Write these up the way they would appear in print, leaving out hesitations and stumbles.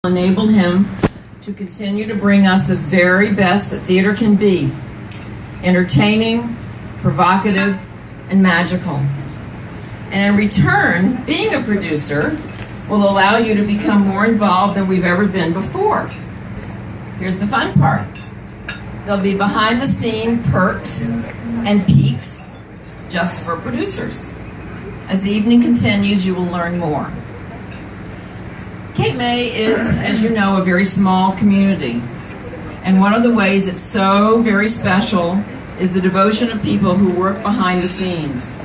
enabled him to continue to bring us the very best that theater can be: entertaining, provocative, and magical. And in return, being a producer will allow you to become more involved than we've ever been before. Here's the fun part. There'll be behind-the-scene perks and peaks just for producers. As the evening continues, you will learn more. Cape May is, as you know, a very small community. And one of the ways it's so very special is the devotion of people who work behind the scenes.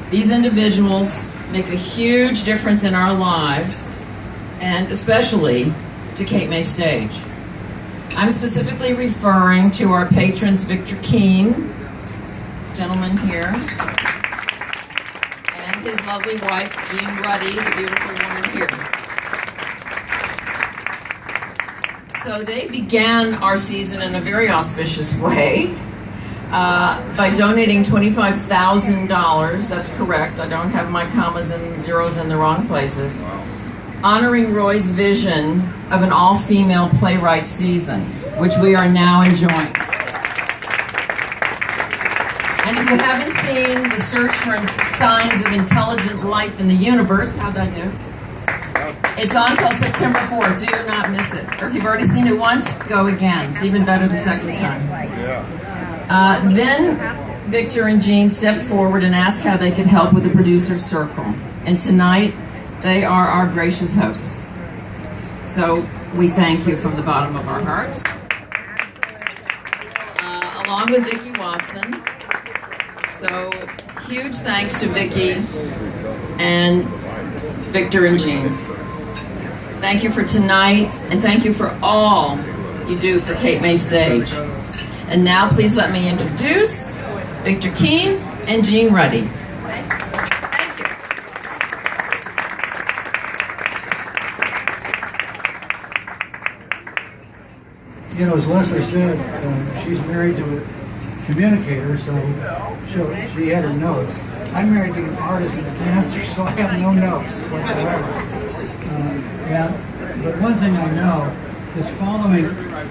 These individuals make a huge difference in our lives, and especially to Cape May Stage. I'm specifically referring to our patrons, Victor Keene, gentleman here, and his lovely wife, Jean Ruddy, the beautiful woman here. So they began our season in a very auspicious way by donating $25,000. That's correct. I don't have my commas and zeros in the wrong places. Honoring Roy's vision of an all-female playwright season, which we are now enjoying. And if you haven't seen The Search for Signs of Intelligent Life in the Universe, how'd I do? It's on till September 4th. Do not miss it. Or if you've already seen it once, go again. It's even better the second time. Then Victor and Jean stepped forward and asked how they could help with the Producer's Circle. And tonight, they are our gracious hosts. So we thank you from the bottom of our hearts. Along with Vicki Watson. So huge thanks to Vicki and Victor and Jean. Thank you for tonight, and thank you for all you do for Cape May Stage. And now please let me introduce Victor Keene and Jean Ruddy. Thank you. You know, as Leslie said, she's married to a communicator, so she had her notes. I'm married to an artist and a dancer, so I have no notes whatsoever. But one thing I know is following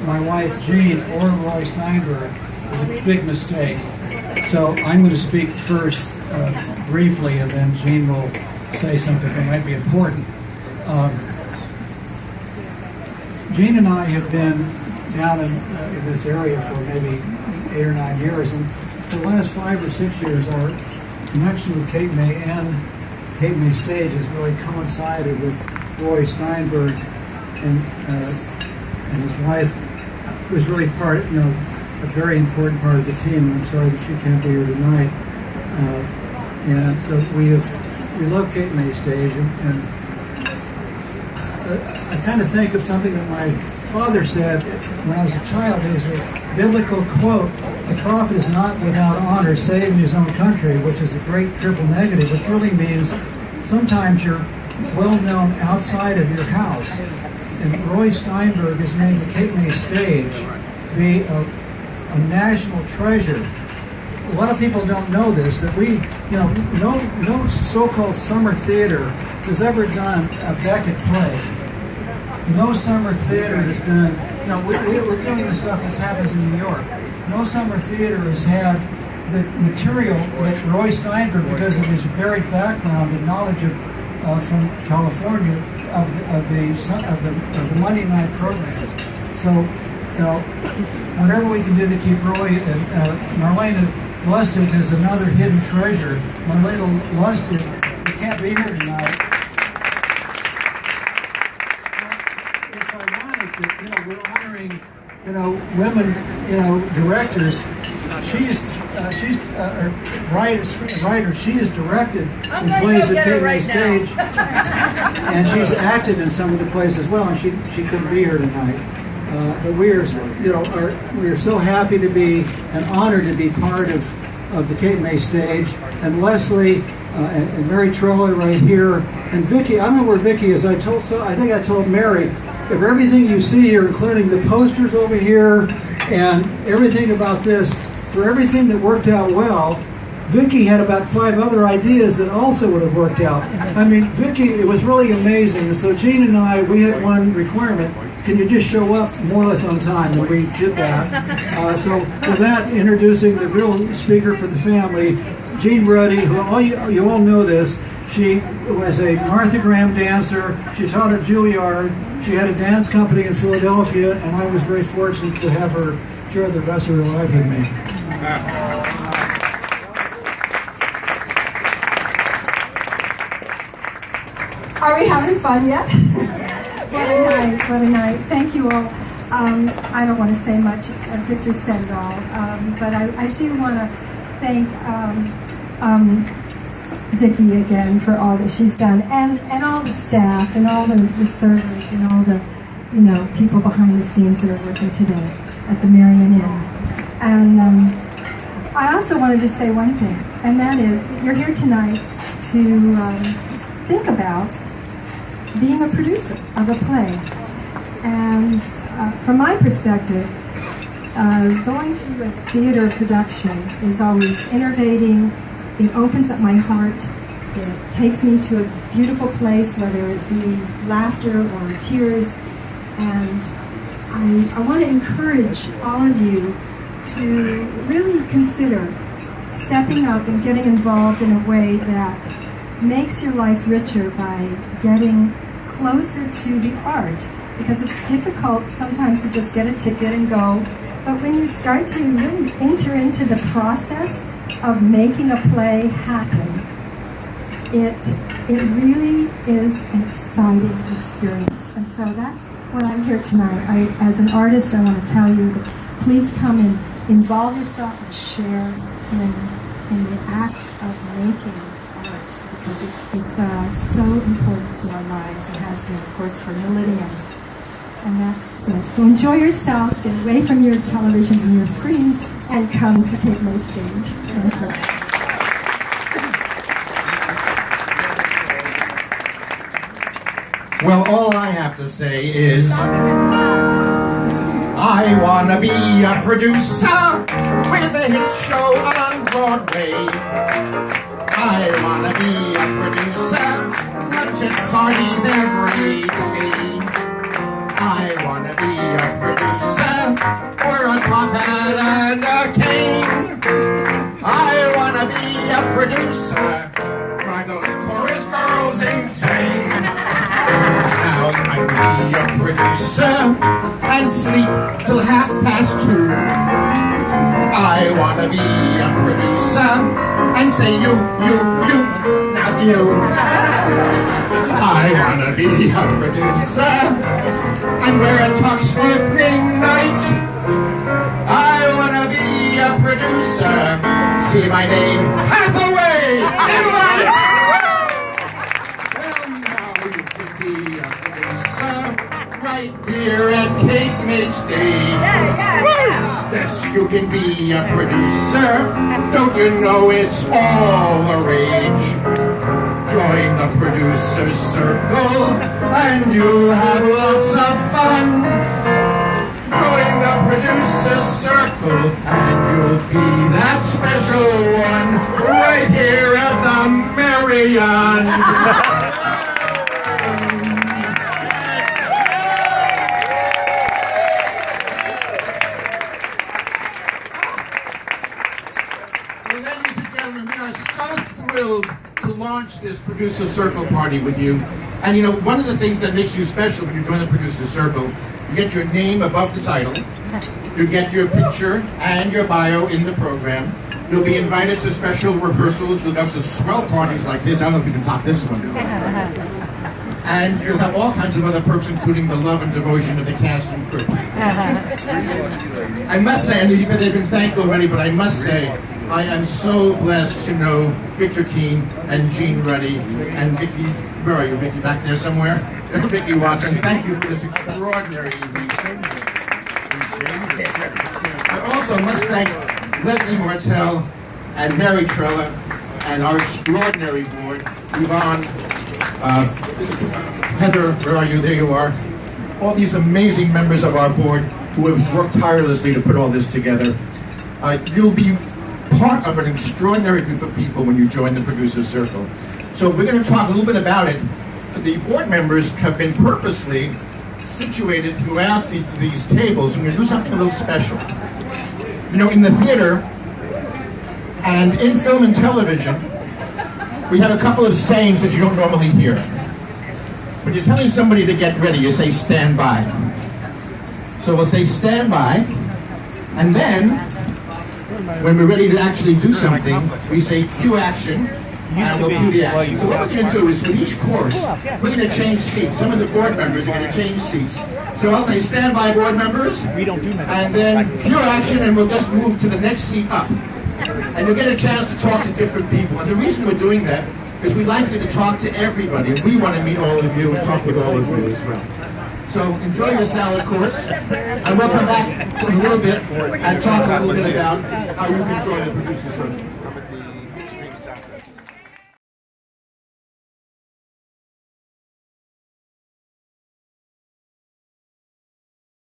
my wife Jean or Roy Steinberg is a big mistake. So I'm going to speak first briefly, and then Jean will say something that might be important. Jean and I have been down in this area for maybe 8 or 9 years, and for the last 5 or 6 years, our connection with Cape May and Cape May Stage has really coincided with Roy Steinberg and his wife was really part, a very important part of the team. I'm sorry that she can't be here tonight. And so we love Cape May Stage, and I kind of think of something that my father said when I was a child. It was a biblical quote: "The prophet is not without honor, save in his own country," which is a great triple negative, which really means sometimes you're well-known outside of your house. And Roy Steinberg has made the Cape May Stage be a national treasure. A lot of people don't know this, that no so-called summer theater has ever done a Beckett play. No summer theater has done, we're doing the stuff that happens in New York. No summer theater has had the material that Roy Steinberg, because of his varied background and knowledge of from California of the Monday night programs. So, whatever we can do to keep Roy and Marlena Lustig is another hidden treasure. Marlena Lustig, you can't be here tonight. It's ironic that we're honoring women directors. She's a writer. She has directed some plays at Cape May Stage, and she's acted in some of the plays as well. And she couldn't be here tonight. But we are so happy to be and honored to be part of the Cape May Stage. And Leslie and Mary Troller right here, and Vicki. I don't know where Vicki is. I think I told Mary, if everything you see here, including the posters over here and everything about this. For everything that worked out well, Vicki had about 5 other ideas that also would have worked out. I mean, Vicki, it was really amazing. And so Gene and I, we had one requirement. Can you just show up more or less on time? And we did that. So with that, introducing the real speaker for the family, Gene Ruddy, who you all know this. She was a Martha Graham dancer. She taught at Juilliard. She had a dance company in Philadelphia, and I was very fortunate to have her share the rest of her life with me. Are we having fun yet? What a night, what a night. Thank you all. I don't want to say much, Victor said it all, but I do want to thank Vicki again for all that she's done, and all the staff, and all the servers, and all the people behind the scenes that are working today at the Marion Inn. And I also wanted to say one thing, and that is that you're here tonight to think about being a producer of a play. And from my perspective, going to a theater production is always innovating. It opens up my heart. It takes me to a beautiful place, whether it be laughter or tears. And I want to encourage all of you to really consider stepping up and getting involved in a way that makes your life richer by getting closer to the art. Because it's difficult sometimes to just get a ticket and go. But when you start to really enter into the process of making a play happen, it really is an exciting experience. And so that's what I'm here tonight. As an artist, I want to tell you that please come and involve yourself and share in the act of making art, because it's so important to our lives. It has been, of course, for millenniums. And that's it. So enjoy yourselves, get away from your televisions and your screens, and come to Cape May Stage. Thank you. Well, all I have to say is, I wanna be a producer with a hit show on Broadway. I wanna be a producer, lunch at Sardi's every day. I wanna be a producer, or a top hat and a cane. I wanna be a producer, drive those chorus girls insane. Now I be a producer and sleep till 2:30. I wanna be a producer and say you, not you. I wanna be a producer and wear a tux opening night. I wanna be a producer, see my name Hathaway in lights. Well, now you can be a producer right here at Cape May Stage. Yes, you can be a producer. Don't you know it's all the rage? Join the producer's circle and you'll have lots of fun. Join the producer's circle and you'll be that special one right here at the Marion. Well, ladies and gentlemen, we are so thrilled to launch this Producer Circle party with you. And you know, one of the things that makes you special when you join the Producer Circle, you get your name above the title, you get your picture and your bio in the program, you'll be invited to special rehearsals, you'll go to swell parties like this, I don't know if you can top this one. And you'll have all kinds of other perks, including the love and devotion of the cast and crew. I must say, I know they've been thanked already, but I must say, I am so blessed to know Victor Keane and Gene Ruddy and Vicki. Where are you, Vicki? Back there somewhere? Vicki watching. Thank you for this extraordinary evening. I also must thank Leslie Martell and Mary Trella and our extraordinary board, Yvonne, Heather, where are you? There you are. All these amazing members of our board who have worked tirelessly to put all this together. You'll be part of an extraordinary group of people when you join the Producer Circle. So we're going to talk a little bit about it. The board members have been purposely situated throughout these tables, and we're going to do something a little special. You know, in the theater and in film and television, we have a couple of sayings that you don't normally hear. When you're telling somebody to get ready, you say stand by. So we'll say stand by, and then when we're ready to actually do something, we say cue action, and we'll do the action. So what we're going to do is, with each course, we're going to change seats. Some of the board members are going to change seats. So I'll say stand by, board members, and then cue action, and we'll just move to the next seat up. And you'll get a chance to talk to different people. And the reason we're doing that is we'd like you to talk to everybody, and we want to meet all of you and talk with all of you as well. So enjoy your salad course, and we'll come back in a little bit and talk a little bit about how you can join the Producer Circle.